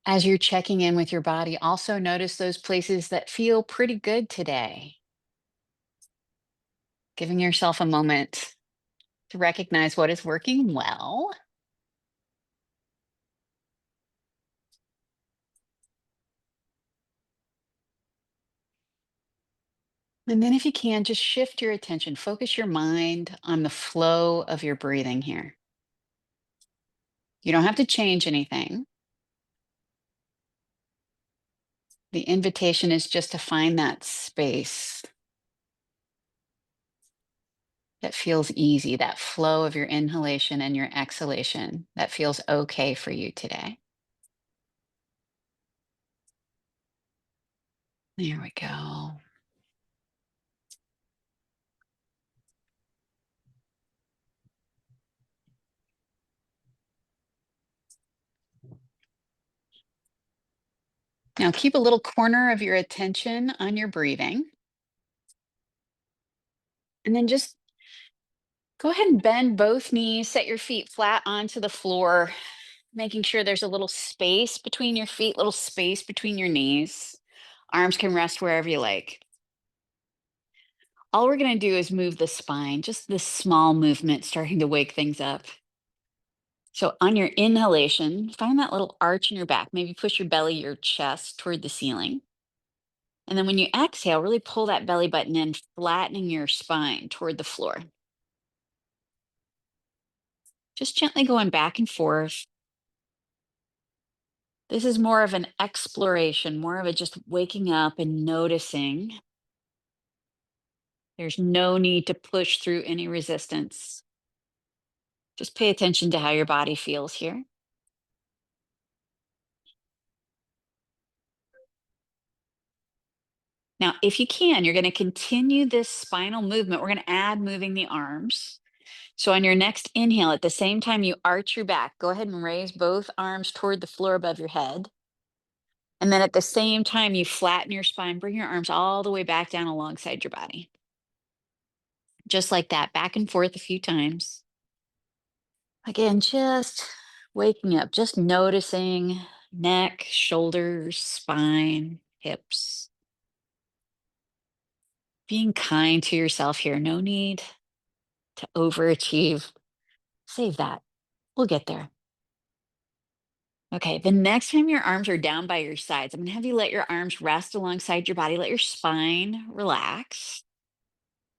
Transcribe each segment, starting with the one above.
As you're checking in with your body, also notice those places that feel pretty good today, giving yourself a moment to recognize what is working well. And then, if you can, just shift your attention, focus your mind on the flow of your breathing here. You don't have to change anything. The invitation is just to find that space that feels easy, that flow of your inhalation and your exhalation that feels okay for you today. There we go. Now keep a little corner of your attention on your breathing. And then just go ahead and bend both knees, set your feet flat onto the floor, making sure there's a little space between your feet, little space between your knees. Arms can rest wherever you like. All we're going to do is move the spine, just this small movement starting to wake things up. So on your inhalation, find that little arch in your back. Maybe push your belly, your chest toward the ceiling. And then when you exhale, really pull that belly button in, flattening your spine toward the floor. Just gently going back and forth. This is more of an exploration, more of a just waking up and noticing. There's no need to push through any resistance. Just pay attention to how your body feels here. Now, if you can, you're going to continue this spinal movement. We're going to add moving the arms. So on your next inhale, at the same time you arch your back, go ahead and raise both arms toward the floor above your head. And then at the same time, you flatten your spine, bring your arms all the way back down alongside your body. Just like that, back and forth a few times. Again, just waking up, just noticing neck, shoulders, spine, hips. Being kind to yourself here. No need to overachieve. Save that. We'll get there. Okay, the next time your arms are down by your sides, I'm going to have you let your arms rest alongside your body. Let your spine relax.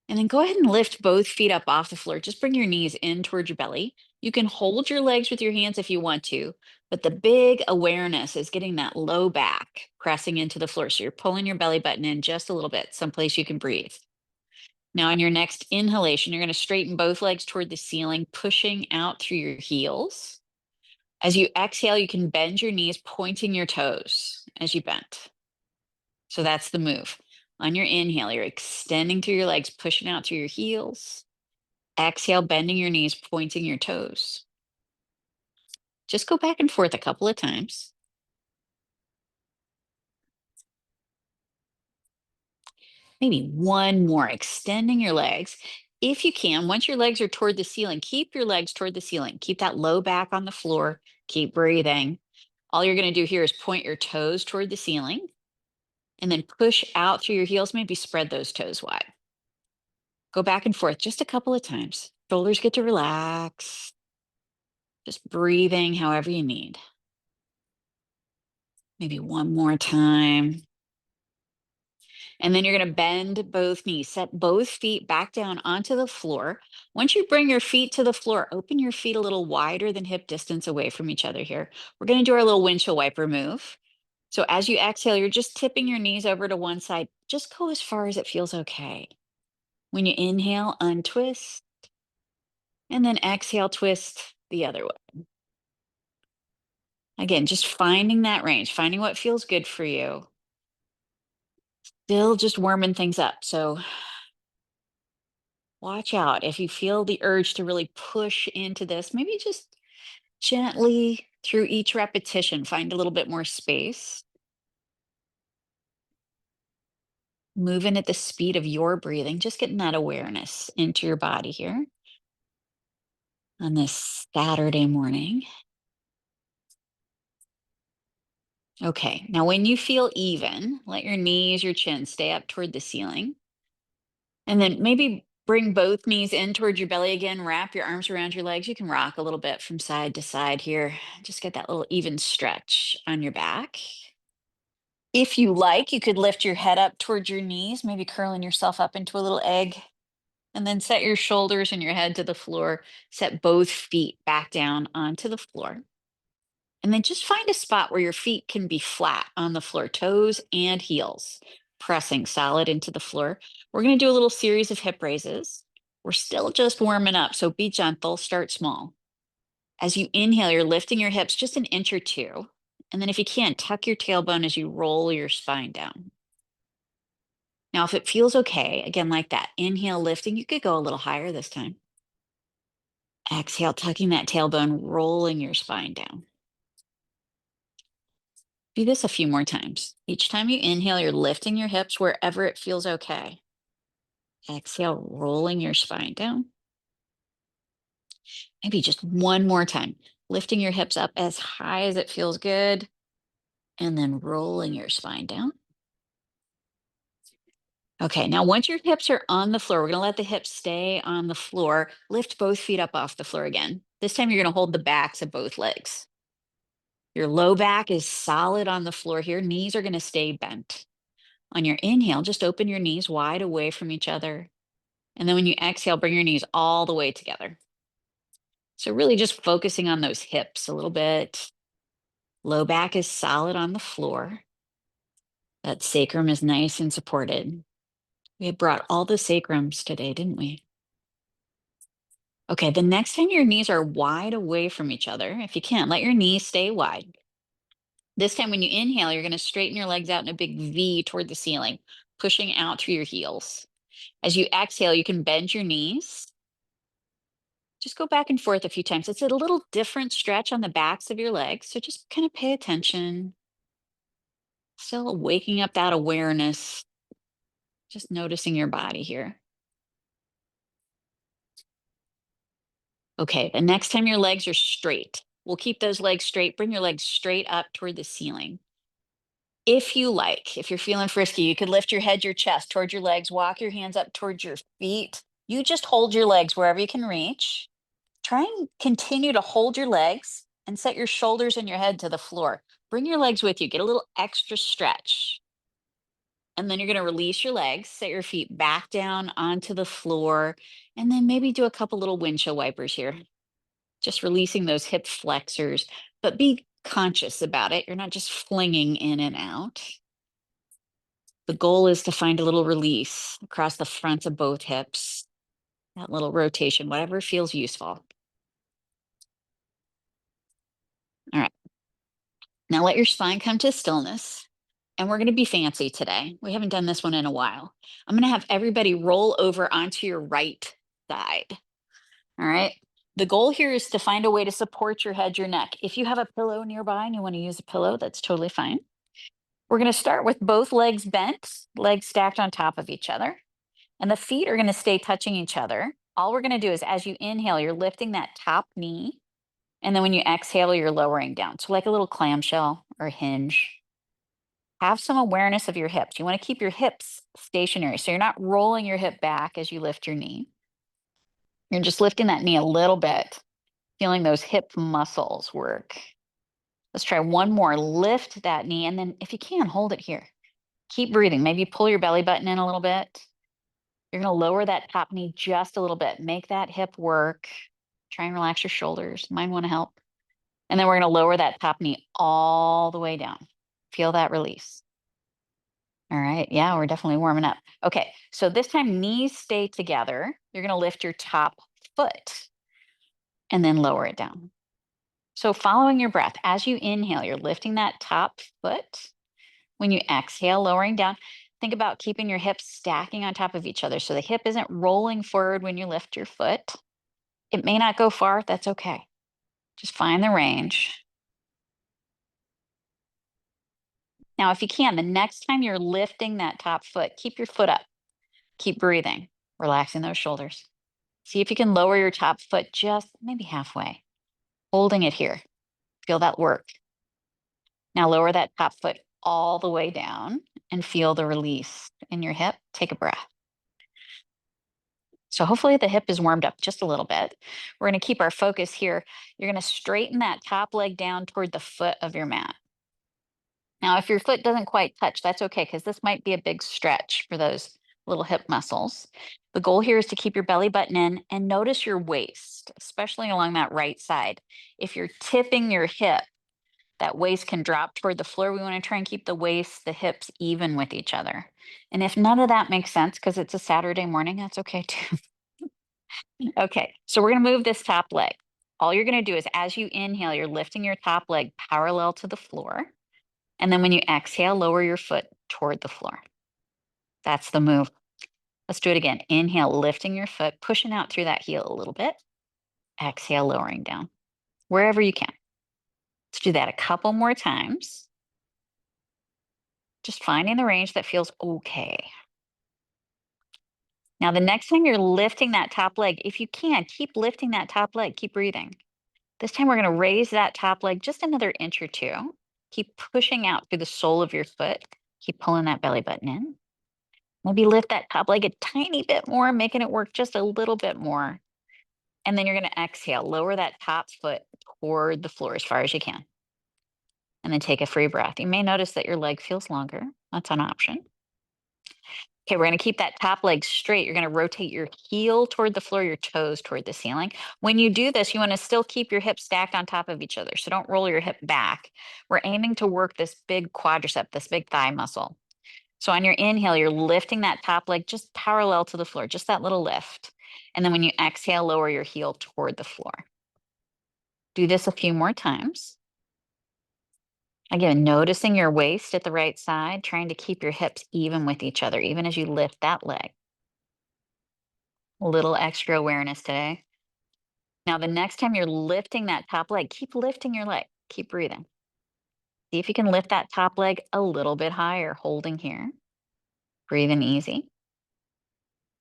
And then go ahead and lift both feet up off the floor. Just bring your knees in towards your belly. You can hold your legs with your hands if you want to, but the big awareness is getting that low back pressing into the floor. So you're pulling your belly button in just a little bit, someplace you can breathe. Now, on your next inhalation, you're going to straighten both legs toward the ceiling, pushing out through your heels. As you exhale, you can bend your knees, pointing your toes as you bend. So that's the move. On your inhale, you're extending through your legs, pushing out through your heels. Exhale, bending your knees, pointing your toes. Just go back and forth a couple of times. Maybe one more, extending your legs. If you can, once your legs are toward the ceiling, keep your legs toward the ceiling. Keep that low back on the floor. Keep breathing. All you're going to do here is point your toes toward the ceiling and then push out through your heels. Maybe spread those toes wide. Go back and forth just a couple of times. Shoulders get to relax. Just breathing however you need. Maybe one more time. And then you're going to bend both knees, set both feet back down onto the floor. Once you bring your feet to the floor, open your feet a little wider than hip distance away from each other here. We're going to do our little windshield wiper move. So as you exhale, you're just tipping your knees over to one side. Just go as far as it feels okay. When you inhale, untwist. And then exhale, twist the other way. Again, just finding that range, finding what feels good for you. Still just warming things up. So watch out if you feel the urge to really push into this, maybe just gently through each repetition, find a little bit more space. Moving at the speed of your breathing, just getting that awareness into your body here on this Saturday morning. Okay, now when you feel even, let your knees, your chin stay up toward the ceiling. And then maybe bring both knees in towards your belly again. Wrap your arms around your legs. You can rock a little bit from side to side here. Just get that little even stretch on your back. If you like, you could lift your head up towards your knees, maybe curling yourself up into a little egg. And then set your shoulders and your head to the floor. Set both feet back down onto the floor. And then just find a spot where your feet can be flat on the floor, toes and heels, pressing solid into the floor. We're going to do a little series of hip raises. We're still just warming up, so be gentle, start small. As you inhale, you're lifting your hips just an inch or two. And then if you can, tuck your tailbone as you roll your spine down. Now, if it feels okay, again, like that, inhale, lifting, you could go a little higher this time. Exhale, tucking that tailbone, rolling your spine down. Do this a few more times. Each time you inhale, you're lifting your hips wherever it feels okay. Exhale, rolling your spine down. Maybe just one more time. Lifting your hips up as high as it feels good, and then rolling your spine down. Okay, now once your hips are on the floor, we're going to let the hips stay on the floor. Lift both feet up off the floor again. This time you're going to hold the backs of both legs. Your low back is solid on the floor here. Knees are going to stay bent. On your inhale, just open your knees wide away from each other. And then when you exhale, bring your knees all the way together. So really just focusing on those hips a little bit. Low back is solid on the floor. That sacrum is nice and supported. We had brought all the sacrums today, didn't we? Okay, the next time your knees are wide away from each other, if you can, let your knees stay wide. This time when you inhale, you're going to straighten your legs out in a big V toward the ceiling, pushing out through your heels. As you exhale, you can bend your knees. Just go back and forth a few times. It's a little different stretch on the backs of your legs, so just kind of pay attention. Still waking up that awareness, just noticing your body here. Okay, the next time your legs are straight, we'll keep those legs straight. Bring your legs straight up toward the ceiling. If you like, if you're feeling frisky, you could lift your head, your chest towards your legs, walk your hands up towards your feet. You just hold your legs wherever you can reach. Try and continue to hold your legs and set your shoulders and your head to the floor. Bring your legs with you, get a little extra stretch. And then you're going to release your legs, set your feet back down onto the floor, and then maybe do a couple little windshield wipers here. Just releasing those hip flexors, but be conscious about it. You're not just flinging in and out. The goal is to find a little release across the fronts of both hips, that little rotation, whatever feels useful. All right. Now let your spine come to stillness. And we're going to be fancy today. We haven't done this one in a while. I'm going to have everybody roll over onto your right side. All right. The goal here is to find a way to support your head, your neck. If you have a pillow nearby and you want to use a pillow, that's totally fine. We're going to start with both legs bent, legs stacked on top of each other. And the feet are going to stay touching each other. All we're going to do is as you inhale, you're lifting that top knee. And then when you exhale, you're lowering down. So like a little clamshell or hinge. Have some awareness of your hips. You want to keep your hips stationary. So you're not rolling your hip back as you lift your knee. You're just lifting that knee a little bit, feeling those hip muscles work. Let's try one more. Lift that knee. And then if you can, hold it here. Keep breathing. Maybe pull your belly button in a little bit. You're going to lower that top knee just a little bit. Make that hip work. Try and relax your shoulders. Might want to help. And then we're going to lower that top knee all the way down. Feel that release. All right. Yeah, we're definitely warming up. Okay. So this time, knees stay together. You're going to lift your top foot and then lower it down. So following your breath, as you inhale, you're lifting that top foot. When you exhale, lowering down, think about keeping your hips stacking on top of each other. So the hip isn't rolling forward when you lift your foot. It may not go far. That's okay. Just find the range. Now, if you can, the next time you're lifting that top foot, keep your foot up. Keep breathing, relaxing those shoulders. See if you can lower your top foot just maybe halfway, holding it here. Feel that work. Now lower that top foot all the way down and feel the release in your hip. Take a breath. So hopefully the hip is warmed up just a little bit. We're going to keep our focus here. You're going to straighten that top leg down toward the foot of your mat. Now, if your foot doesn't quite touch, that's okay, because this might be a big stretch for those little hip muscles. The goal here is to keep your belly button in and notice your waist, especially along that right side. If you're tipping your hip, that waist can drop toward the floor. We want to try and keep the waist, the hips even with each other. And if none of that makes sense because it's a Saturday morning, that's okay too. Okay, so we're going to move this top leg. All you're going to do is as you inhale, you're lifting your top leg parallel to the floor. And then when you exhale, lower your foot toward the floor. That's the move. Let's do it again. Inhale, lifting your foot, pushing out through that heel a little bit. Exhale, lowering down wherever you can. Let's do that a couple more times. Just finding the range that feels okay. Now, the next time you're lifting that top leg, if you can, keep lifting that top leg, keep breathing. This time we're going to raise that top leg just another inch or two. Keep pushing out through the sole of your foot. Keep pulling that belly button in. Maybe lift that top leg a tiny bit more, making it work just a little bit more. And then you're going to exhale, lower that top foot toward the floor as far as you can. And then take a free breath. You may notice that your leg feels longer. That's an option. Okay, we're going to keep that top leg straight. You're going to rotate your heel toward the floor, your toes toward the ceiling. When you do this, you want to still keep your hips stacked on top of each other. So don't roll your hip back. We're aiming to work this big quadricep, this big thigh muscle. So on your inhale, you're lifting that top leg just parallel to the floor, just that little lift. And then when you exhale, lower your heel toward the floor. Do this a few more times. Again, noticing your waist at the right side, trying to keep your hips even with each other, even as you lift that leg. A little extra awareness today. Now, the next time you're lifting that top leg, keep lifting your leg. Keep breathing. See if you can lift that top leg a little bit higher, holding here. Breathing easy.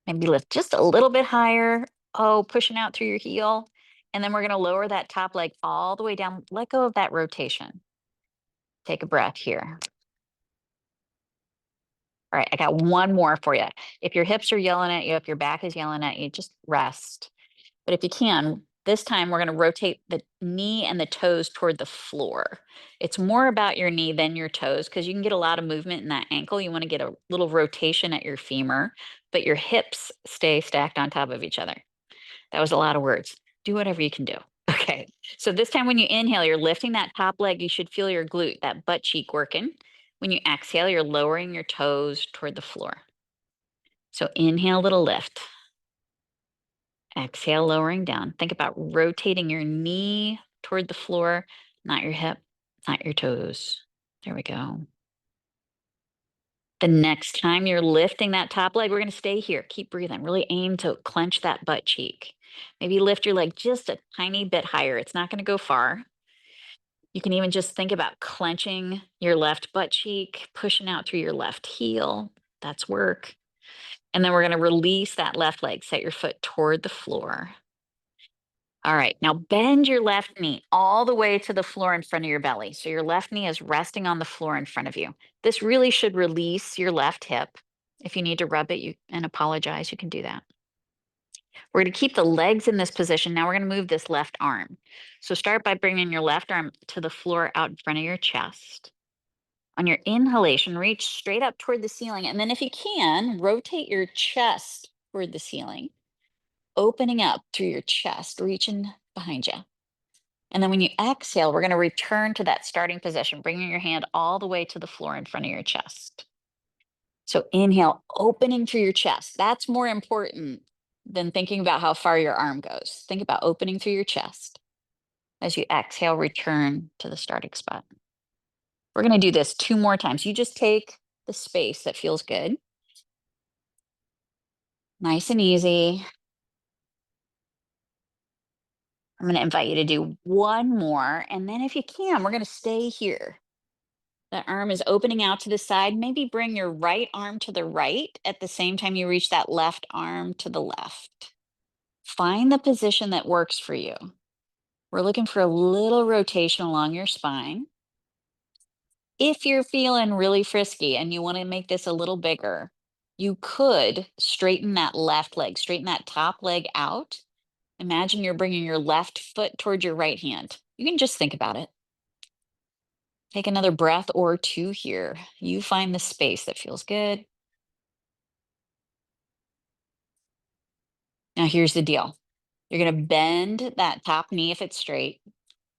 Maybe lift just a little bit higher. Oh, pushing out through your heel. And then we're going to lower that top leg all the way down. Let go of that rotation. Take a breath here. All right, I got one more for you. If your hips are yelling at you, if your back is yelling at you, just rest. But if you can, this time we're going to rotate the knee and the toes toward the floor. It's more about your knee than your toes because you can get a lot of movement in that ankle. You want to get a little rotation at your femur, but your hips stay stacked on top of each other. That was a lot of words. Do whatever you can do. Okay. So this time when you inhale, you're lifting that top leg. You should feel your glute, that butt cheek working. When you exhale, you're lowering your toes toward the floor. So inhale, little lift. Exhale, lowering down. Think about rotating your knee toward the floor, not your hip, not your toes. There we go. The next time you're lifting that top leg, we're going to stay here. Keep breathing. Really aim to clench that butt cheek. Maybe lift your leg just a tiny bit higher. It's not going to go far. You can even just think about clenching your left butt cheek, pushing out through your left heel. That's work. And then we're going to release that left leg. Set your foot toward the floor. All right, now bend your left knee all the way to the floor in front of your belly. So your left knee is resting on the floor in front of you. This really should release your left hip. If you need to rub it and apologize, you can do that. We're going to keep the legs in this position. Now we're going to move this left arm. So start by bringing your left arm to the floor out in front of your chest. On your inhalation, reach straight up toward the ceiling. And then if you can, rotate your chest toward the ceiling, opening up through your chest, reaching behind you. And then when you exhale, we're going to return to that starting position, bringing your hand all the way to the floor in front of your chest. So inhale, opening through your chest. That's more important than thinking about how far your arm goes. Think about opening through your chest. As you exhale, return to the starting spot. We're going to do this 2 more times. You just take the space that feels good. Nice and easy. I'm going to invite you to do one more. And then if you can, we're going to stay here. The arm is opening out to the side. Maybe bring your right arm to the right at the same time you reach that left arm to the left. Find the position that works for you. We're looking for a little rotation along your spine. If you're feeling really frisky and you want to make this a little bigger, you could straighten that left leg, straighten that top leg out. Imagine you're bringing your left foot towards your right hand. You can just think about it. Take another breath or two here. You find the space that feels good. Now, here's the deal. You're going to bend that top knee if it's straight.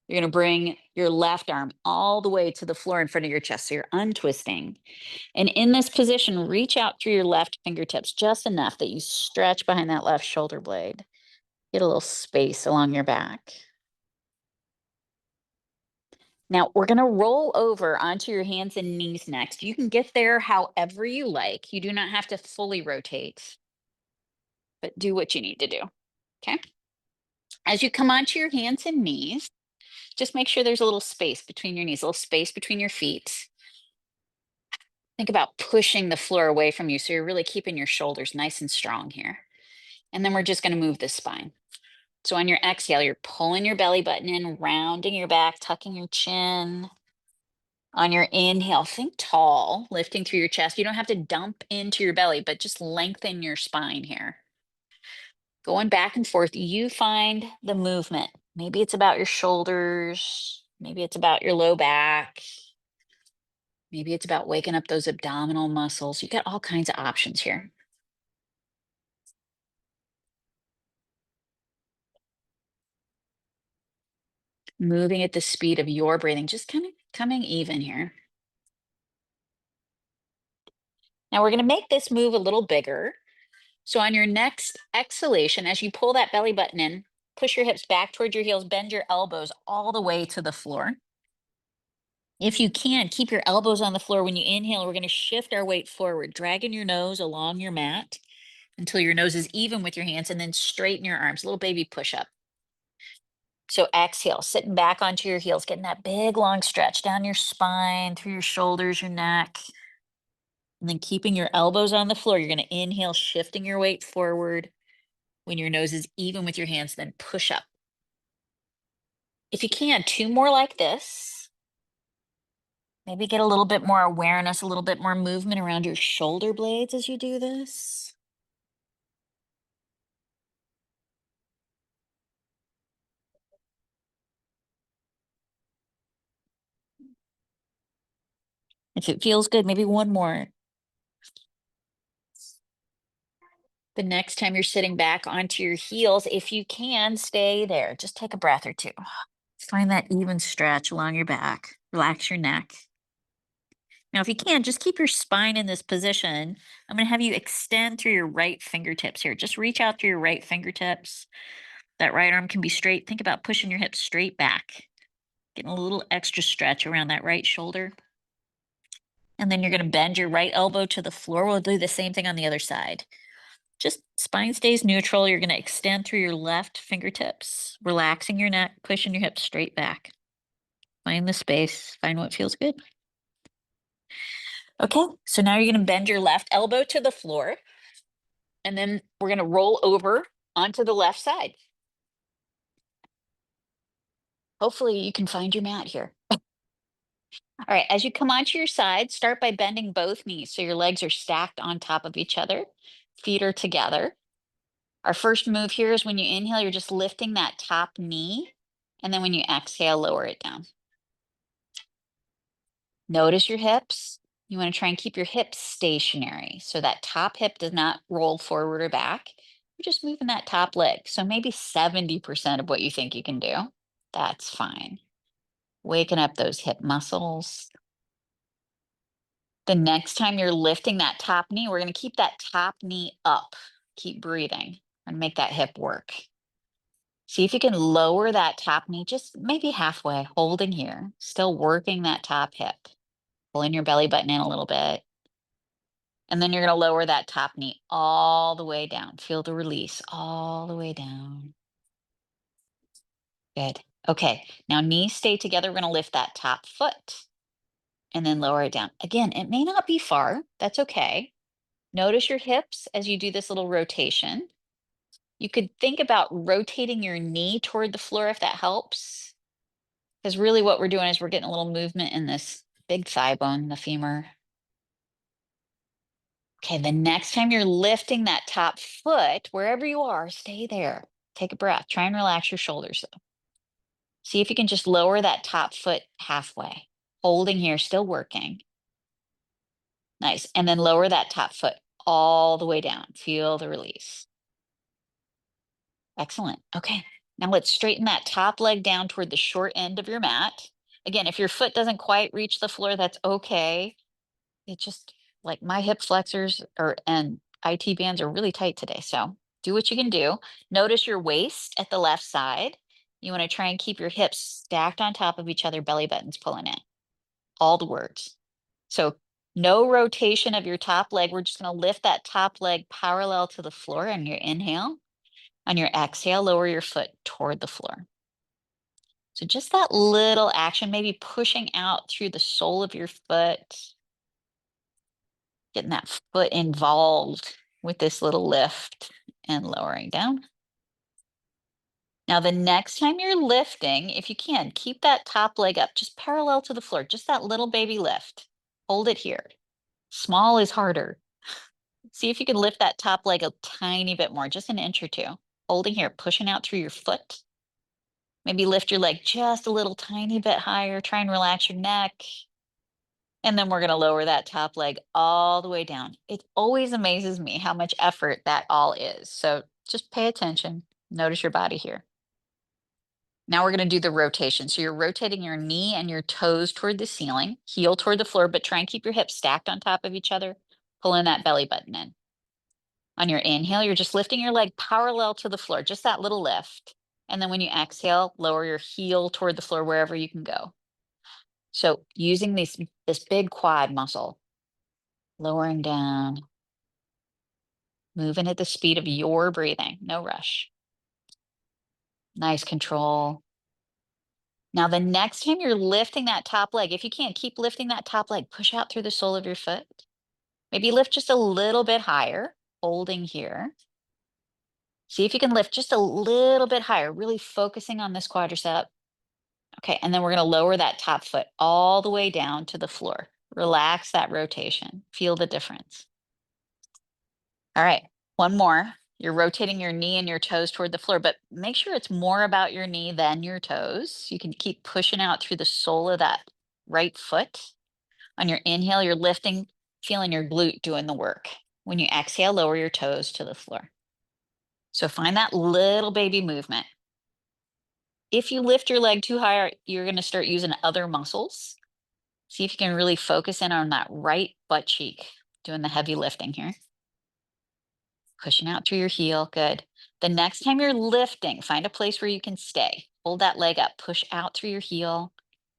You're going to bring your left arm all the way to the floor in front of your chest. So you're untwisting. And in this position, reach out through your left fingertips just enough that you stretch behind that left shoulder blade. Get a little space along your back. Now we're going to roll over onto your hands and knees next. You can get there however you like. You do not have to fully rotate, but do what you need to do. Okay. As you come onto your hands and knees, just make sure there's a little space between your knees, a little space between your feet. Think about pushing the floor away from you so you're really keeping your shoulders nice and strong here. And then we're just going to move the spine. So on your exhale, you're pulling your belly button in, rounding your back, tucking your chin. On your inhale, think tall, lifting through your chest. You don't have to dump into your belly, but just lengthen your spine here. Going back and forth, you find the movement. Maybe it's about your shoulders. Maybe it's about your low back. Maybe it's about waking up those abdominal muscles. You got all kinds of options here. Moving at the speed of your breathing, just kind of coming even here. Now we're going to make this move a little bigger. So on your next exhalation, as you pull that belly button in, push your hips back towards your heels, bend your elbows all the way to the floor. If you can, keep your elbows on the floor. When you inhale, we're going to shift our weight forward, dragging your nose along your mat until your nose is even with your hands, and then straighten your arms, little baby push up. So exhale, sitting back onto your heels, getting that big long stretch down your spine, through your shoulders, your neck. And then keeping your elbows on the floor, you're going to inhale, shifting your weight forward. When your nose is even with your hands, then push up. If you can, two more like this. Maybe get a little bit more awareness, a little bit more movement around your shoulder blades as you do this. If it feels good, maybe one more. The next time you're sitting back onto your heels, if you can, stay there. Just take a breath or two. Find that even stretch along your back. Relax your neck. Now, if you can, just keep your spine in this position. I'm going to have you extend through your right fingertips here. Just reach out through your right fingertips. That right arm can be straight. Think about pushing your hips straight back, getting a little extra stretch around that right shoulder. And then you're going to bend your right elbow to the floor. We'll do the same thing on the other side. Just spine stays neutral. You're going to extend through your left fingertips, relaxing your neck, pushing your hips straight back. Find the space, find what feels good. Okay, so now you're going to bend your left elbow to the floor, and then we're going to roll over onto the left side. Hopefully you can find your mat here. All right, as you come onto your side, start by bending both knees so your legs are stacked on top of each other. Feet are together. Our first move here is when you inhale, you're just lifting that top knee. And then when you exhale, lower it down. Notice your hips. You want to try and keep your hips stationary so that top hip does not roll forward or back. You're just moving that top leg. So maybe 70% of what you think you can do. That's fine. Waking up those hip muscles. The next time you're lifting that top knee, we're going to keep that top knee up. Keep breathing and make that hip work. See if you can lower that top knee just maybe halfway, holding here, still working that top hip. Pulling your belly button in a little bit. And then you're going to lower that top knee all the way down. Feel the release all the way down. Good. Okay, now knees stay together. We're going to lift that top foot and then lower it down. Again, it may not be far. That's okay. Notice your hips as you do this little rotation. You could think about rotating your knee toward the floor if that helps. Because really what we're doing is we're getting a little movement in this big thigh bone, the femur. Okay, the next time you're lifting that top foot, wherever you are, stay there. Take a breath. Try and relax your shoulders though. See if you can just lower that top foot halfway. Holding here, still working. Nice. And then lower that top foot all the way down. Feel the release. Excellent. Okay. Now let's straighten that top leg down toward the short end of your mat. Again, if your foot doesn't quite reach the floor, that's okay. It just like my hip flexors or and IT bands are really tight today. So do what you can do. Notice your waist at the left side. You want to try and keep your hips stacked on top of each other, belly buttons pulling in. All the words. So no rotation of your top leg. We're just going to lift that top leg parallel to the floor on your inhale. On your exhale, lower your foot toward the floor. So just that little action, maybe pushing out through the sole of your foot, getting that foot involved with this little lift and lowering down. Now, the next time you're lifting, if you can, keep that top leg up, just parallel to the floor, just that little baby lift. Hold it here. Small is harder. See if you can lift that top leg a tiny bit more, just an inch or two. Holding here, pushing out through your foot. Maybe lift your leg just a little tiny bit higher. Try and relax your neck. And then we're going to lower that top leg all the way down. It always amazes me how much effort that all is. So just pay attention. Notice your body here. Now we're going to do the rotation. So you're rotating your knee and your toes toward the ceiling, heel toward the floor, but try and keep your hips stacked on top of each other, pulling that belly button in. On your inhale, you're just lifting your leg parallel to the floor, just that little lift. And then when you exhale, lower your heel toward the floor wherever you can go. So using this big quad muscle, lowering down, moving at the speed of your breathing, no rush. Nice control. Now, the next time you're lifting that top leg, if you can, keep lifting that top leg, push out through the sole of your foot. Maybe lift just a little bit higher, holding here. See if you can lift just a little bit higher, really focusing on this quadricep. Okay, and then we're going to lower that top foot all the way down to the floor. Relax that rotation. Feel the difference. All right, one more. You're rotating your knee and your toes toward the floor, but make sure it's more about your knee than your toes. You can keep pushing out through the sole of that right foot. On your inhale, you're lifting, feeling your glute doing the work. When you exhale, lower your toes to the floor. So find that little baby movement. If you lift your leg too high, you're going to start using other muscles. See if you can really focus in on that right butt cheek, doing the heavy lifting here. Pushing out through your heel, good. The next time you're lifting, find a place where you can stay. Hold that leg up, push out through your heel.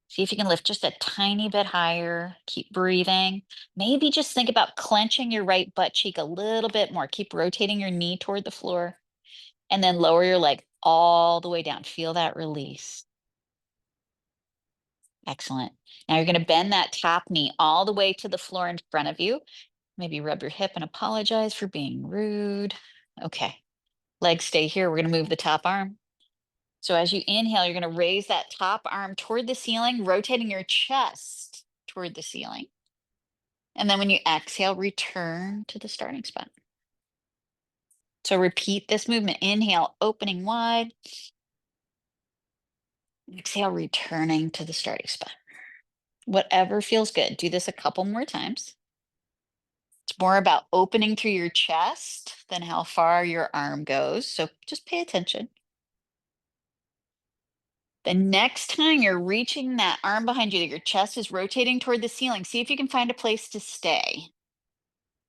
See if you can lift just a tiny bit higher. Keep breathing. Maybe just think about clenching your right butt cheek a little bit more. Keep rotating your knee toward the floor. And then lower your leg all the way down. Feel that release. Excellent. Now you're going to bend that top knee all the way to the floor in front of you. Maybe rub your hip and apologize for being rude. Okay. Legs stay here. We're going to move the top arm. So as you inhale, you're going to raise that top arm toward the ceiling, rotating your chest toward the ceiling. And then when you exhale, return to the starting spot. So repeat this movement. Inhale, opening wide. Exhale, returning to the starting spot. Whatever feels good. Do this a couple more times. It's more about opening through your chest than how far your arm goes. So just pay attention. The next time you're reaching that arm behind you, that your chest is rotating toward the ceiling, see if you can find a place to stay.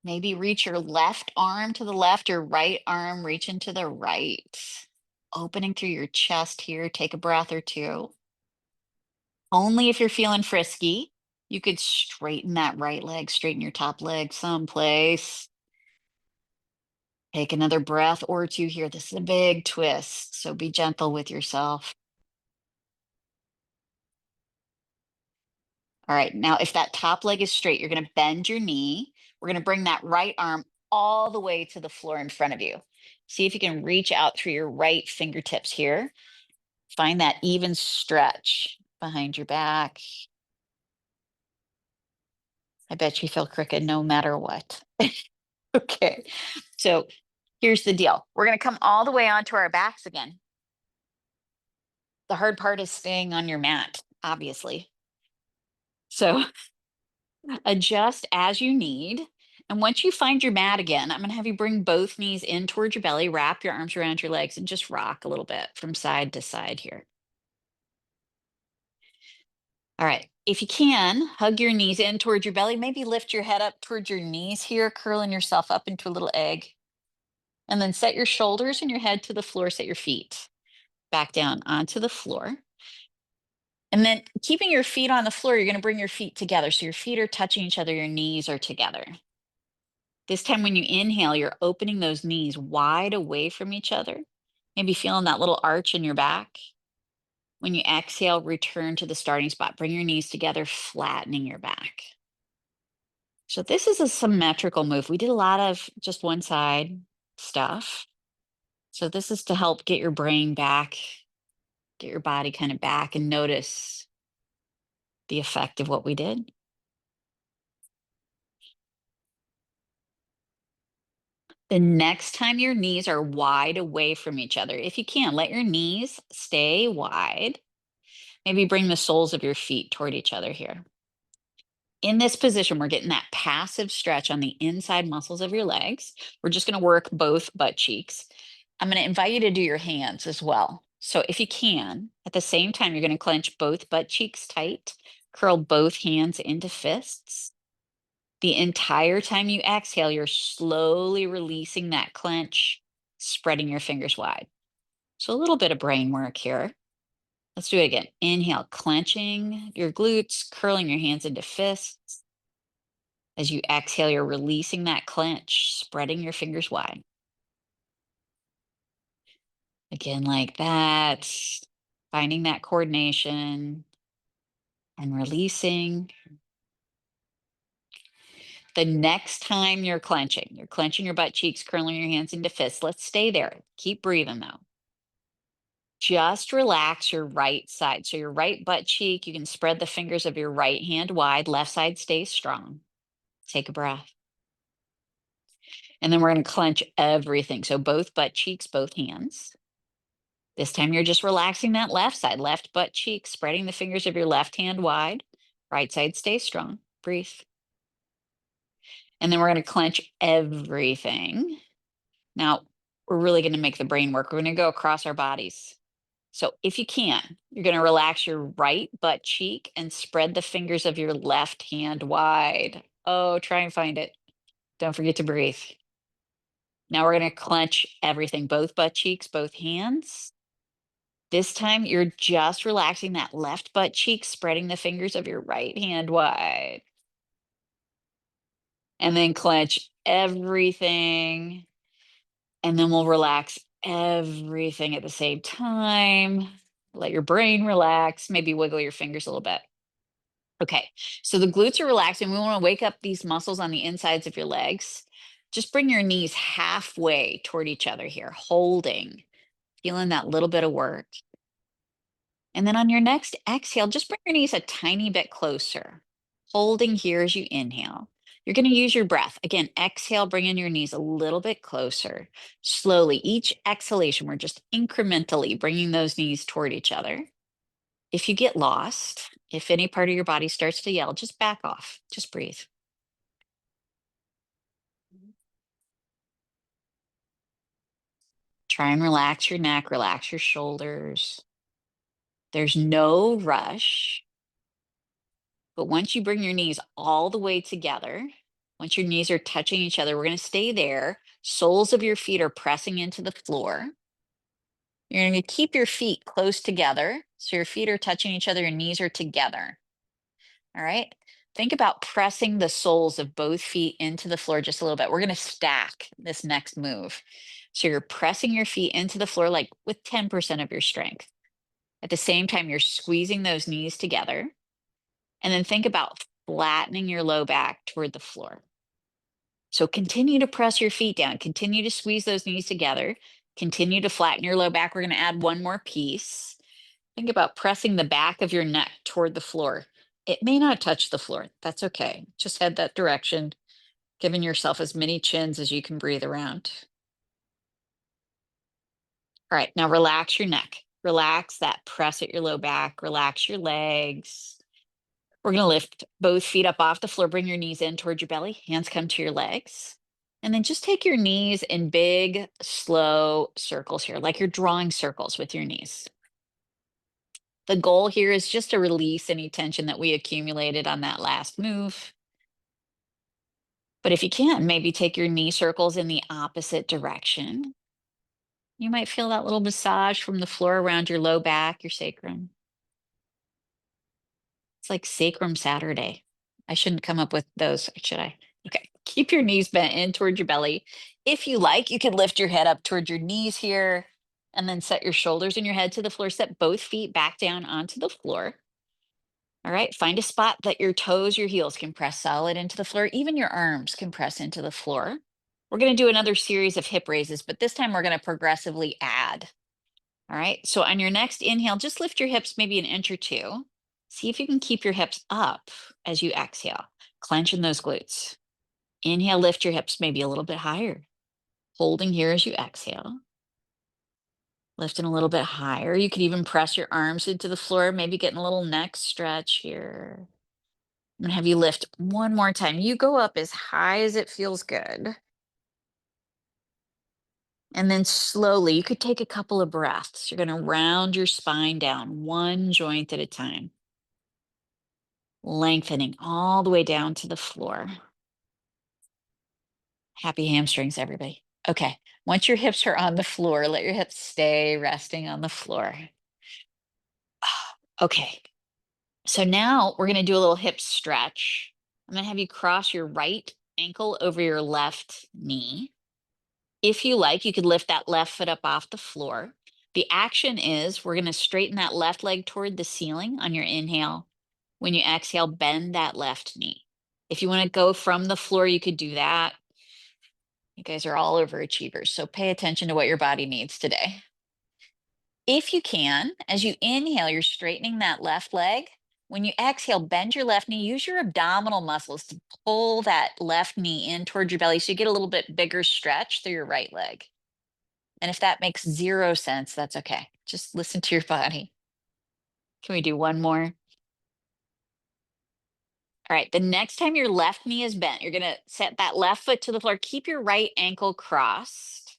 Maybe reach your left arm to the left, your right arm reaching to the right. Opening through your chest here, take a breath or two. Only if you're feeling frisky, you could straighten that right leg, straighten your top leg someplace. Take another breath or two here. This is a big twist, so be gentle with yourself. All right, now if that top leg is straight, you're going to bend your knee. We're going to bring that right arm all the way to the floor in front of you. See if you can reach out through your right fingertips here. Find that even stretch behind your back. I bet you feel crooked no matter what. Okay. So here's the deal. We're going to come all the way onto our backs again. The hard part is staying on your mat, obviously. So adjust as you need. And once you find your mat again, I'm going to have you bring both knees in towards your belly, wrap your arms around your legs, and just rock a little bit from side to side here. All right. If you can, hug your knees in towards your belly. Maybe lift your head up towards your knees here, curling yourself up into a little egg. And then set your shoulders and your head to the floor, set your feet back down onto the floor. And then keeping your feet on the floor, you're going to bring your feet together. So your feet are touching each other, your knees are together. This time when you inhale, you're opening those knees wide away from each other. Maybe feeling that little arch in your back. When you exhale, return to the starting spot. Bring your knees together, flattening your back. So this is a symmetrical move. We did a lot of just one side stuff. So this is to help get your brain back, get your body kind of back and notice the effect of what we did. The next time your knees are wide away from each other, if you can, let your knees stay wide. Maybe bring the soles of your feet toward each other here. In this position, we're getting that passive stretch on the inside muscles of your legs. We're just going to work both butt cheeks. I'm going to invite you to do your hands as well. So if you can, at the same time, you're going to clench both butt cheeks tight, curl both hands into fists. The entire time you exhale, you're slowly releasing that clench, spreading your fingers wide. So a little bit of brain work here. Let's do it again. Inhale, clenching your glutes, curling your hands into fists. As you exhale, you're releasing that clench, spreading your fingers wide. Again, like that, finding that coordination and releasing. The next time you're clenching your butt cheeks, curling your hands into fists. Let's stay there. Keep breathing though. Just relax your right side. So your right butt cheek, you can spread the fingers of your right hand wide. Left side stays strong. Take a breath. And then we're going to clench everything. So both butt cheeks, both hands. This time you're just relaxing that left side, left butt cheek, spreading the fingers of your left hand wide. Right side stays strong. Breathe. And then we're going to clench everything. Now, we're really going to make the brain work. We're going to go across our bodies. So if you can, you're going to relax your right butt cheek and spread the fingers of your left hand wide. Oh, try and find it. Don't forget to breathe. Now we're going to clench everything, both butt cheeks, both hands. This time you're just relaxing that left butt cheek, spreading the fingers of your right hand wide. And then clench everything. And then we'll relax everything at the same time. Let your brain relax, maybe wiggle your fingers a little bit. Okay, so the glutes are relaxing. We want to wake up these muscles on the insides of your legs. Just bring your knees halfway toward each other here, holding, feeling that little bit of work. And then on your next exhale, just bring your knees a tiny bit closer, holding here as you inhale. You're going to use your breath. Again, exhale, bring in your knees a little bit closer. Slowly, each exhalation, we're just incrementally bringing those knees toward each other. If you get lost, if any part of your body starts to yell, just back off, just breathe. Try and relax your neck, relax your shoulders. There's no rush. But once you bring your knees all the way together, once your knees are touching each other, we're going to stay there. Soles of your feet are pressing into the floor. You're going to keep your feet close together. So your feet are touching each other, your knees are together. All right. Think about pressing the soles of both feet into the floor just a little bit. We're going to stack this next move. So you're pressing your feet into the floor like with 10% of your strength. At the same time, you're squeezing those knees together. And then think about flattening your low back toward the floor. So continue to press your feet down, continue to squeeze those knees together, continue to flatten your low back. We're going to add one more piece. Think about pressing the back of your neck toward the floor. It may not touch the floor. That's okay. Just head that direction, giving yourself as many chins as you can breathe around. All right, now relax your neck. Relax that press at your low back. Relax your legs. We're going to lift both feet up off the floor. Bring your knees in towards your belly. Hands come to your legs. And then just take your knees in big, slow circles here, like you're drawing circles with your knees. The goal here is just to release any tension that we accumulated on that last move. But if you can, maybe take your knee circles in the opposite direction. You might feel that little massage from the floor around your low back, your sacrum. It's like Sacrum Saturday. I shouldn't come up with those, should I? Okay. Keep your knees bent in toward your belly. If you like, you can lift your head up toward your knees here and then set your shoulders and your head to the floor. Set both feet back down onto the floor. All right. Find a spot that your toes, your heels can press solid into the floor. Even your arms can press into the floor. We're going to do another series of hip raises, but this time we're going to progressively add. All right. So on your next inhale, just lift your hips maybe an inch or two. See if you can keep your hips up as you exhale, clenching those glutes. Inhale, lift your hips maybe a little bit higher. Holding here as you exhale. Lifting a little bit higher. You could even press your arms into the floor, maybe getting a little neck stretch here. I'm going to have you lift one more time. You go up as high as it feels good. And then slowly, you could take a couple of breaths. You're going to round your spine down one joint at a time, lengthening all the way down to the floor. Happy hamstrings, everybody. Okay. Once your hips are on the floor, let your hips stay resting on the floor. Okay. So now we're going to do a little hip stretch. I'm going to have you cross your right ankle over your left knee. If you like, you could lift that left foot up off the floor. The action is we're going to straighten that left leg toward the ceiling on your inhale. When you exhale, bend that left knee. If you want to go from the floor, you could do that. You guys are all overachievers, so pay attention to what your body needs today. If you can, as you inhale, you're straightening that left leg. When you exhale, bend your left knee. Use your abdominal muscles to pull that left knee in towards your belly so you get a little bit bigger stretch through your right leg. And if that makes zero sense, that's okay. Just listen to your body. Can we do one more? All right, the next time your left knee is bent, you're gonna set that left foot to the floor. Keep your right ankle crossed.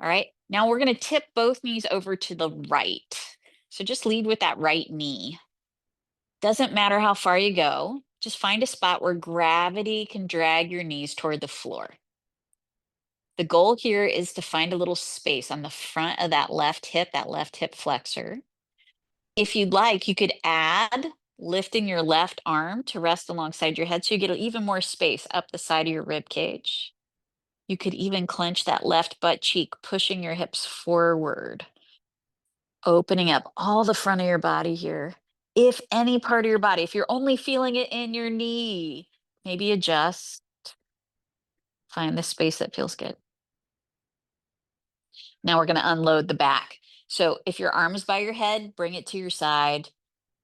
All right, now we're gonna tip both knees over to the right. So just lead with that right knee. Doesn't matter how far you go, just find a spot where gravity can drag your knees toward the floor. The goal here is to find a little space on the front of that left hip flexor. If you'd like, you could add lifting your left arm to rest alongside your head so you get even more space up the side of your rib cage. You could even clench that left butt cheek, pushing your hips forward, opening up all the front of your body here. If any part of your body, if you're only feeling it in your knee, maybe adjust, find the space that feels good. Now we're going to unload the back. So if your arm is by your head, bring it to your side.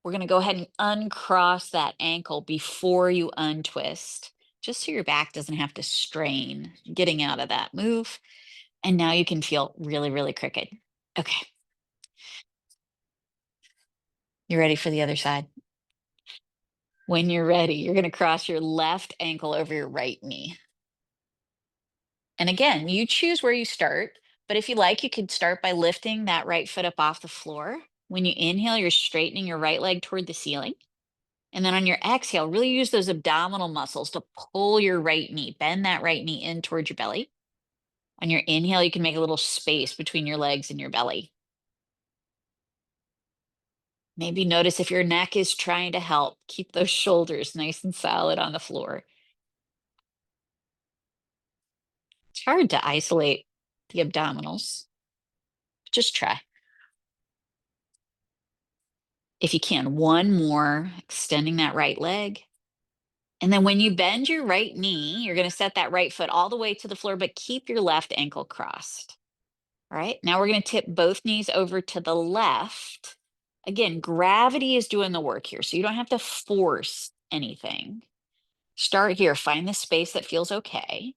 We're going to go ahead and uncross that ankle before you untwist, just so your back doesn't have to strain getting out of that move. And now you can feel really, really crooked. Okay. You ready for the other side? When you're ready, you're going to cross your left ankle over your right knee. And again, you choose where you start, but if you like, you could start by lifting that right foot up off the floor. When you inhale, you're straightening your right leg toward the ceiling. And then on your exhale, really use those abdominal muscles to pull your right knee, bend that right knee in towards your belly. On your inhale, you can make a little space between your legs and your belly. Maybe notice if your neck is trying to help, keep those shoulders nice and solid on the floor. It's hard to isolate the abdominals. Just try. If you can, one more, extending that right leg. And then when you bend your right knee, you're going to set that right foot all the way to the floor, but keep your left ankle crossed. All right, now we're going to tip both knees over to the left. Again, gravity is doing the work here, so you don't have to force anything. Start here, find the space that feels okay.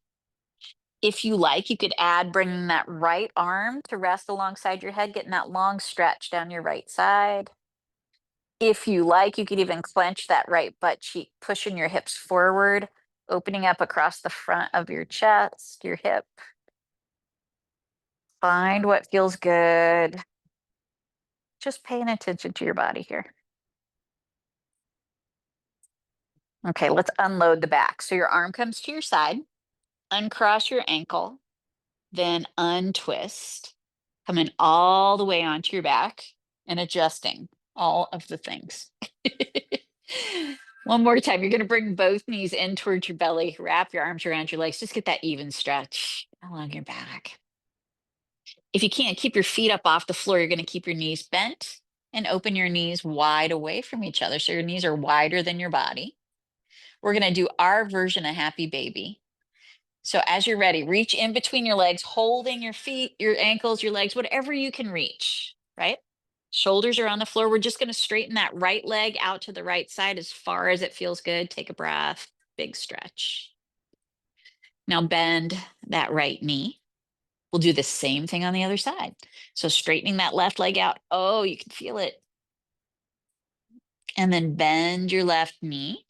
If you like, you could add bringing that right arm to rest alongside your head, getting that long stretch down your right side. If you like, you could even clench that right butt cheek, pushing your hips forward, opening up across the front of your chest, your hip. Find what feels good. Just paying attention to your body here. Okay, let's unload the back. So your arm comes to your side, uncross your ankle, then untwist, coming all the way onto your back and adjusting all of the things. One more time. You're going to bring both knees in towards your belly, wrap your arms around your legs. Just get that even stretch along your back. If you can't keep your feet up off the floor, you're going to keep your knees bent and open your knees wide away from each other. So your knees are wider than your body. We're going to do our version of happy baby. So as you're ready, reach in between your legs, holding your feet, your ankles, your legs, whatever you can reach, right? Shoulders are on the floor. We're just going to straighten that right leg out to the right side as far as it feels good. Take a breath, big stretch. Now bend that right knee. We'll do the same thing on the other side. So straightening that left leg out. Oh, you can feel it. And then bend your left knee.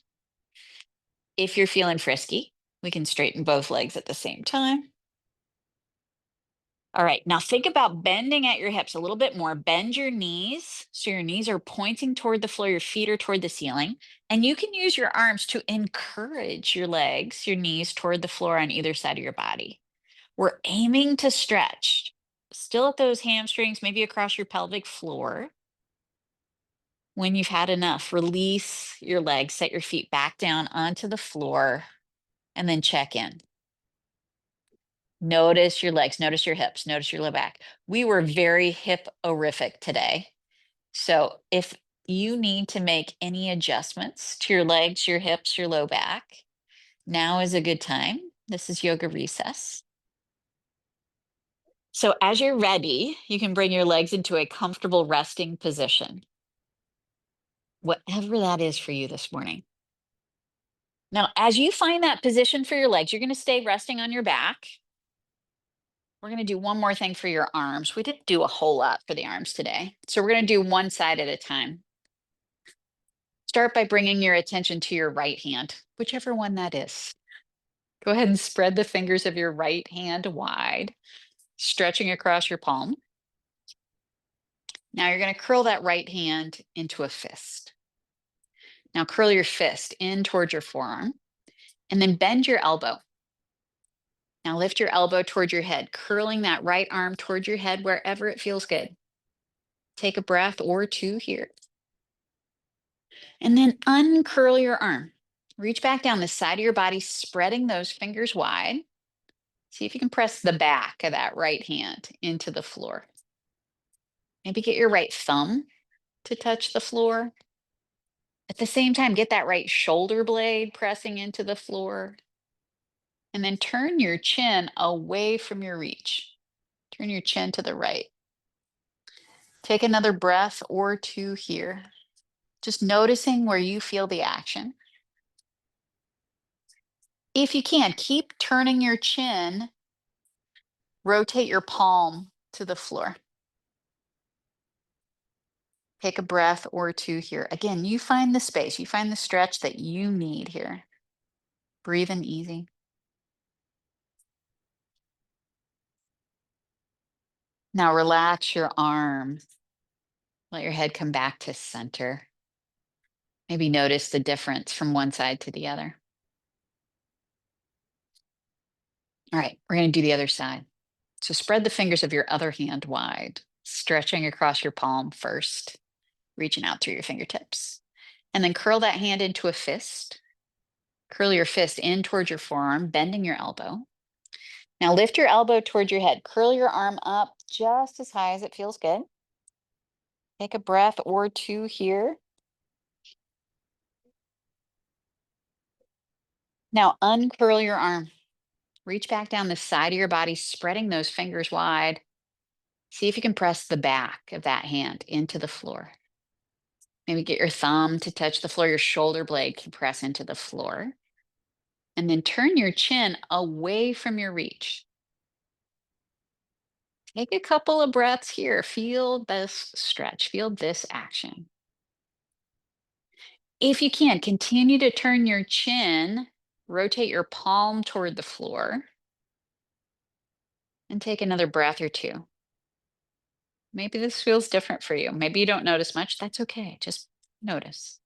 If you're feeling frisky, we can straighten both legs at the same time. All right, now think about bending at your hips a little bit more. Bend your knees so your knees are pointing toward the floor, your feet are toward the ceiling. And you can use your arms to encourage your legs, your knees toward the floor on either side of your body. We're aiming to stretch, still at those hamstrings, maybe across your pelvic floor. When you've had enough, release your legs, set your feet back down onto the floor, and then check in. Notice your legs, notice your hips, notice your low back. We were very hip-orific today. So if you need to make any adjustments to your legs, your hips, your low back, now is a good time. This is yoga recess. So as you're ready, you can bring your legs into a comfortable resting position, whatever that is for you this morning. Now, as you find that position for your legs, you're going to stay resting on your back. We're going to do one more thing for your arms. We didn't do a whole lot for the arms today. So we're going to do one side at a time. Start by bringing your attention to your right hand, whichever one that is. Go ahead and spread the fingers of your right hand wide, stretching across your palm. Now you're going to curl that right hand into a fist. Now curl your fist in towards your forearm and then bend your elbow. Now lift your elbow toward your head, curling that right arm toward your head wherever it feels good. Take a breath or two here. And then uncurl your arm. Reach back down the side of your body, spreading those fingers wide. See if you can press the back of that right hand into the floor. Maybe get your right thumb to touch the floor. At the same time, get that right shoulder blade pressing into the floor. And then turn your chin away from your reach. Turn your chin to the right. Take another breath or two here. Just noticing where you feel the action. If you can, keep turning your chin. Rotate your palm to the floor. Take a breath or two here. Again, you find the space, you find the stretch that you need here. Breathe in easy. Now relax your arm. Let your head come back to center. Maybe notice the difference from one side to the other. All right, we're going to do the other side. So spread the fingers of your other hand wide, stretching across your palm first, reaching out through your fingertips. And then curl that hand into a fist. Curl your fist in towards your forearm, bending your elbow. Now lift your elbow towards your head. Curl your arm up just as high as it feels good. Take a breath or two here. Now uncurl your arm. Reach back down the side of your body, spreading those fingers wide. See if you can press the back of that hand into the floor. Maybe get your thumb to touch the floor. Your shoulder blade can press into the floor. And then turn your chin away from your reach. Take a couple of breaths here. Feel this stretch. Feel this action. If you can, continue to turn your chin, rotate your palm toward the floor, and take another breath or two. Maybe this feels different for you. Maybe you don't notice much. That's okay. Just notice.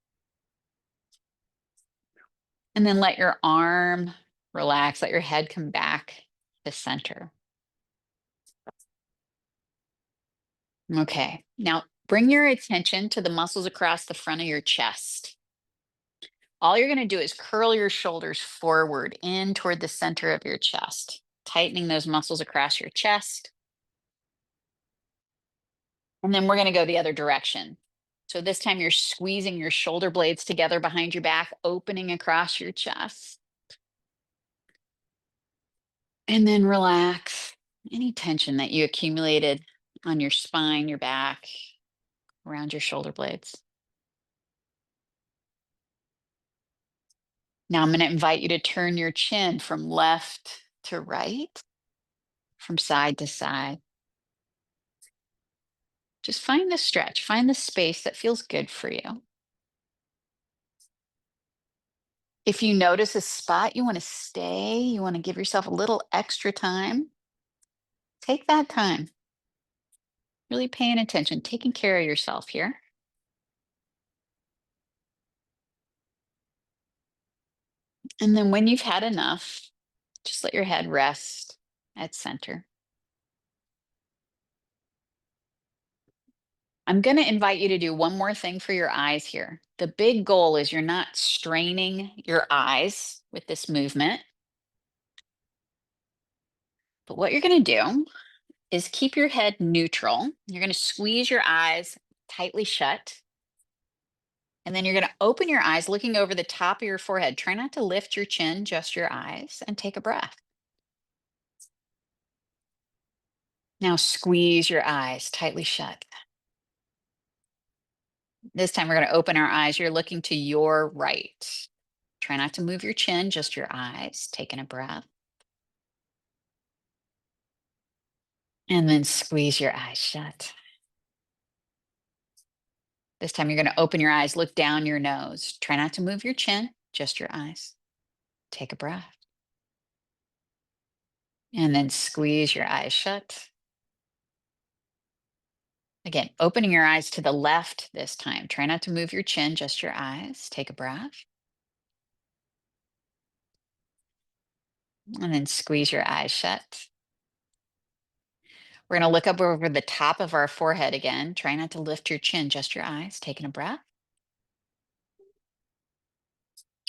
And then let your arm relax. Let your head come back to center. Okay. Now bring your attention to the muscles across the front of your chest. All you're going to do is curl your shoulders forward in toward the center of your chest, tightening those muscles across your chest. And then we're going to go the other direction. So this time you're squeezing your shoulder blades together behind your back, opening across your chest. And then relax any tension that you accumulated on your spine, your back, around your shoulder blades. Now I'm going to invite you to turn your chin from left to right, from side to side. Just find the stretch, find the space that feels good for you. If you notice a spot you want to stay, you want to give yourself a little extra time, take that time. Really paying attention, taking care of yourself here. And then when you've had enough, just let your head rest at center. I'm going to invite you to do one more thing for your eyes here. The big goal is you're not straining your eyes with this movement. But what you're going to do is keep your head neutral. You're going to squeeze your eyes tightly shut. And then you're going to open your eyes looking over the top of your forehead. Try not to lift your chin, just your eyes, and take a breath. Now squeeze your eyes tightly shut. This time we're going to open our eyes. You're looking to your right. Try not to move your chin, just your eyes. Taking a breath. And then squeeze your eyes shut. This time you're going to open your eyes, look down your nose. Try not to move your chin, just your eyes. Take a breath. And then squeeze your eyes shut. Again, opening your eyes to the left this time. Try not to move your chin, just your eyes. Take a breath. And then squeeze your eyes shut. We're going to look up over the top of our forehead again. Try not to lift your chin, just your eyes. Taking a breath.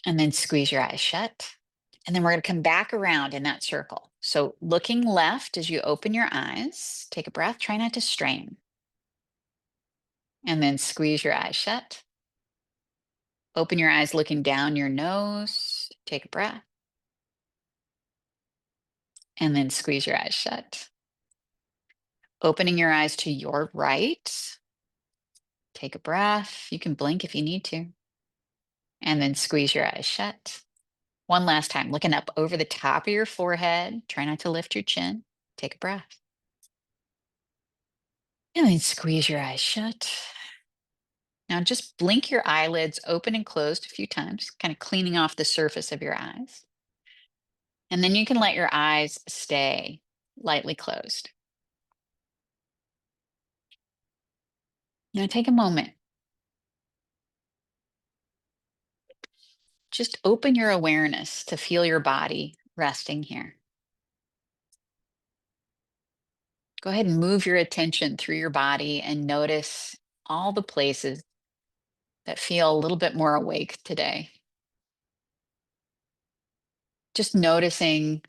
And then squeeze your eyes shut. And then we're going to come back around in that circle. So looking left as you open your eyes, take a breath. Try not to strain. And then squeeze your eyes shut. Open your eyes looking down your nose. Take a breath. And then squeeze your eyes shut. Opening your eyes to your right. Take a breath. You can blink if you need to. And then squeeze your eyes shut. One last time, looking up over the top of your forehead. Try not to lift your chin. Take a breath. And then squeeze your eyes shut. Now just blink your eyelids open and closed a few times, kind of cleaning off the surface of your eyes. And then you can let your eyes stay lightly closed. Now take a moment. Just open your awareness to feel your body resting here. Go ahead and move your attention through your body and notice all the places that feel a little bit more awake today. Just noticing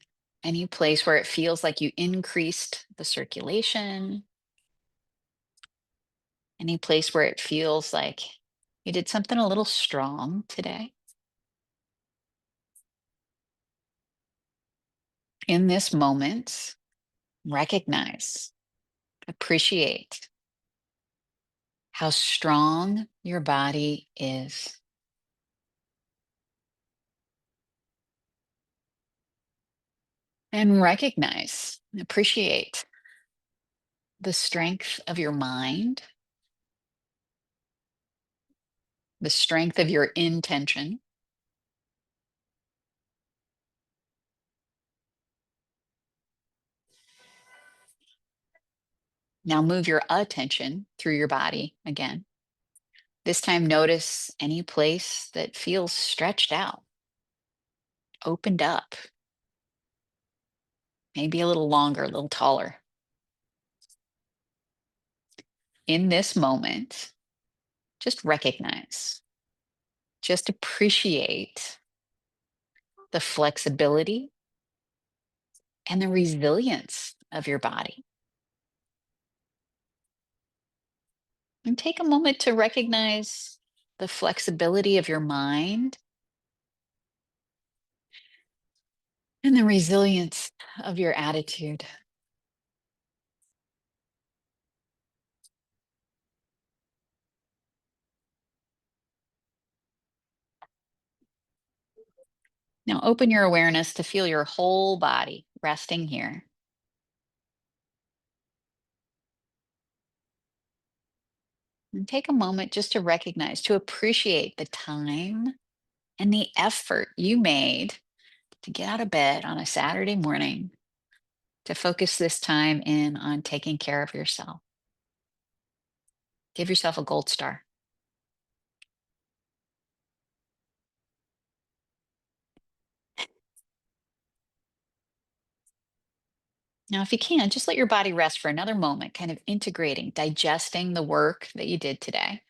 any place where it feels like you increased the circulation, any place where it feels like you did something a little strong today. In this moment, recognize, appreciate how strong your body is. And recognize, appreciate the strength of your mind, the strength of your intention. Now move your attention through your body again. This time, notice any place that feels stretched out, opened up, maybe a little longer, a little taller. In this moment, just recognize, just appreciate the flexibility and the resilience of your body. And take a moment to recognize the flexibility of your mind and the resilience of your attitude. Now open your awareness to feel your whole body resting here. And take a moment just to recognize, to appreciate the time and the effort you made to get out of bed on a Saturday morning to focus this time in on taking care of yourself. Give yourself a gold star. Now, if you can, just let your body rest for another moment, kind of integrating, digesting the work that you did today.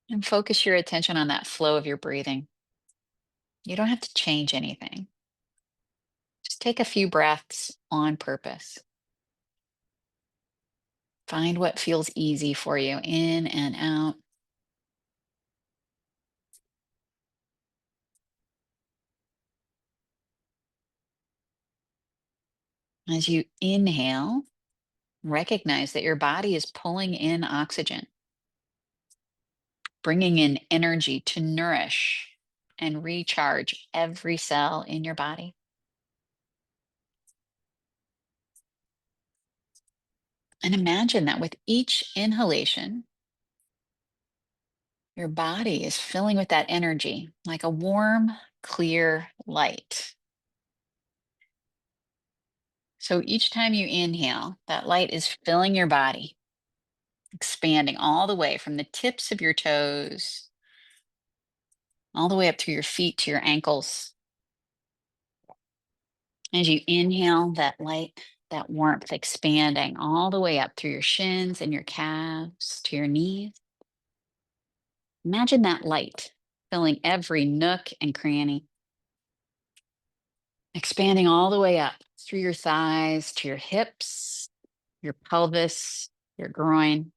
And focus your attention on that flow of your breathing. You don't have to change anything. Just take a few breaths on purpose. Find what feels easy for you in and out. As you inhale, recognize that your body is pulling in oxygen, bringing in energy to nourish and recharge every cell in your body. And imagine that with each inhalation, your body is filling with that energy like a warm, clear light. So each time you inhale, that light is filling your body, expanding all the way from the tips of your toes, all the way up through your feet to your ankles. As you inhale, that light, that warmth expanding all the way up through your shins and your calves to your knees. Imagine that light filling every nook and cranny, expanding all the way up through your thighs to your hips, your pelvis, your groin.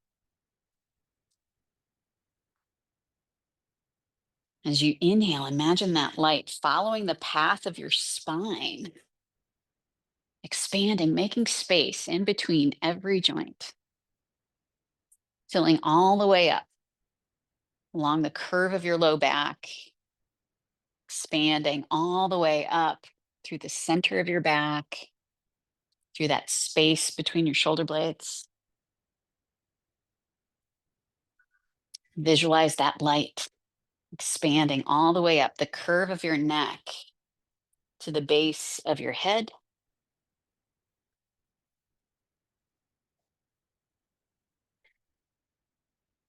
As you inhale, imagine that light following the path of your spine, expanding, making space in between every joint, filling all the way up along the curve of your low back, expanding all the way up through the center of your back, through that space between your shoulder blades. Visualize that light expanding all the way up the curve of your neck to the base of your head.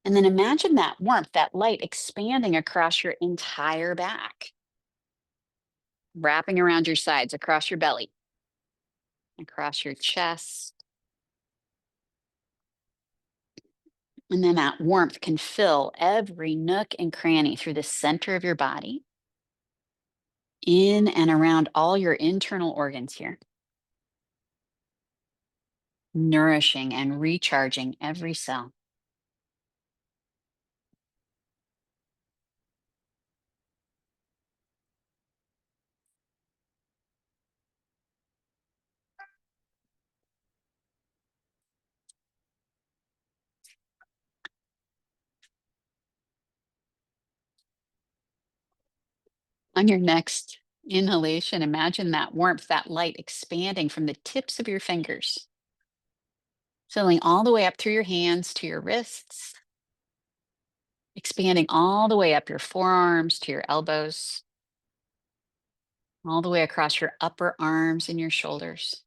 And then imagine that warmth, that light expanding across your entire back, wrapping around your sides, across your belly, across your chest. And then that warmth can fill every nook and cranny through the center of your body, in and around all your internal organs here, nourishing and recharging every cell. On your next inhalation, imagine that warmth, that light expanding from the tips of your fingers, filling all the way up through your hands to your wrists, expanding all the way up your forearms to your elbows, all the way across your upper arms and your shoulders.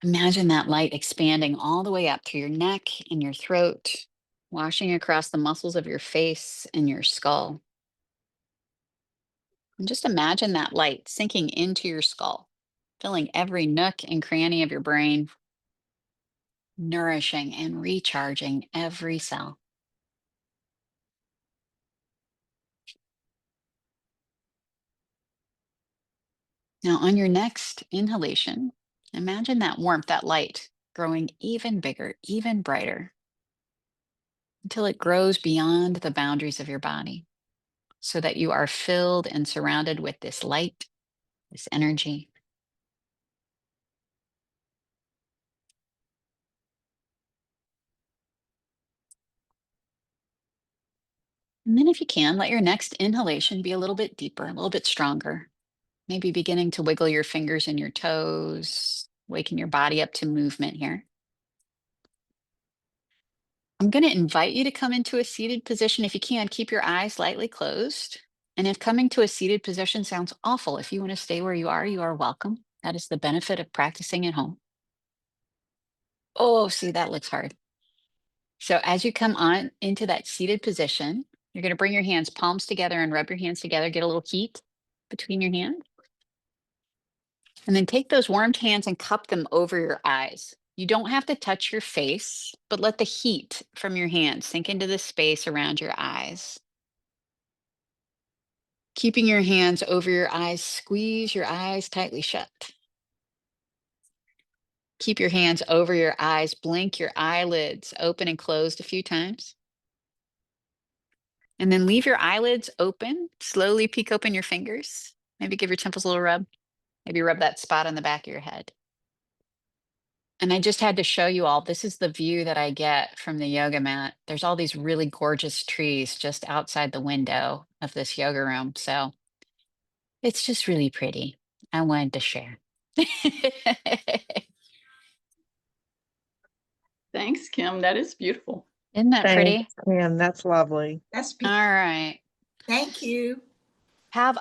Imagine that light expanding all the way up through your neck and your throat, washing across the muscles of your face and your skull. And just imagine that light sinking into your skull, filling every nook and cranny of your brain, nourishing and recharging every cell. Now, on your next inhalation, imagine that warmth, that light growing even bigger, even brighter, until it grows beyond the boundaries of your body, so that you are filled and surrounded with this light, this energy. And then, if you can, let your next inhalation be a little bit deeper, a little bit stronger. Maybe beginning to wiggle your fingers and your toes, waking your body up to movement here. I'm going to invite you to come into a seated position. If you can, keep your eyes lightly closed. And if coming to a seated position sounds awful, if you want to stay where you are welcome. That is the benefit of practicing at home. Oh, see, that looks hard. So as you come on into that seated position, you're going to bring your hands palms together and rub your hands together, get a little heat between your hands. And then take those warmed hands and cup them over your eyes. You don't have to touch your face, but let the heat from your hands sink into the space around your eyes. Keeping your hands over your eyes, squeeze your eyes tightly shut. Keep your hands over your eyes, blink your eyelids open and closed a few times. And then leave your eyelids open, slowly peek open your fingers. Maybe give your temples a little rub. Maybe rub that spot on the back of your head. And I just had to show you all, this is the view that I get from the yoga mat. There's all these really gorgeous trees just outside the window of this yoga room. So it's just really pretty. I wanted to share. Thanks, Kim. That is beautiful. Isn't that pretty? Thanks, Kim. That's lovely. That's All right. Thank you. Have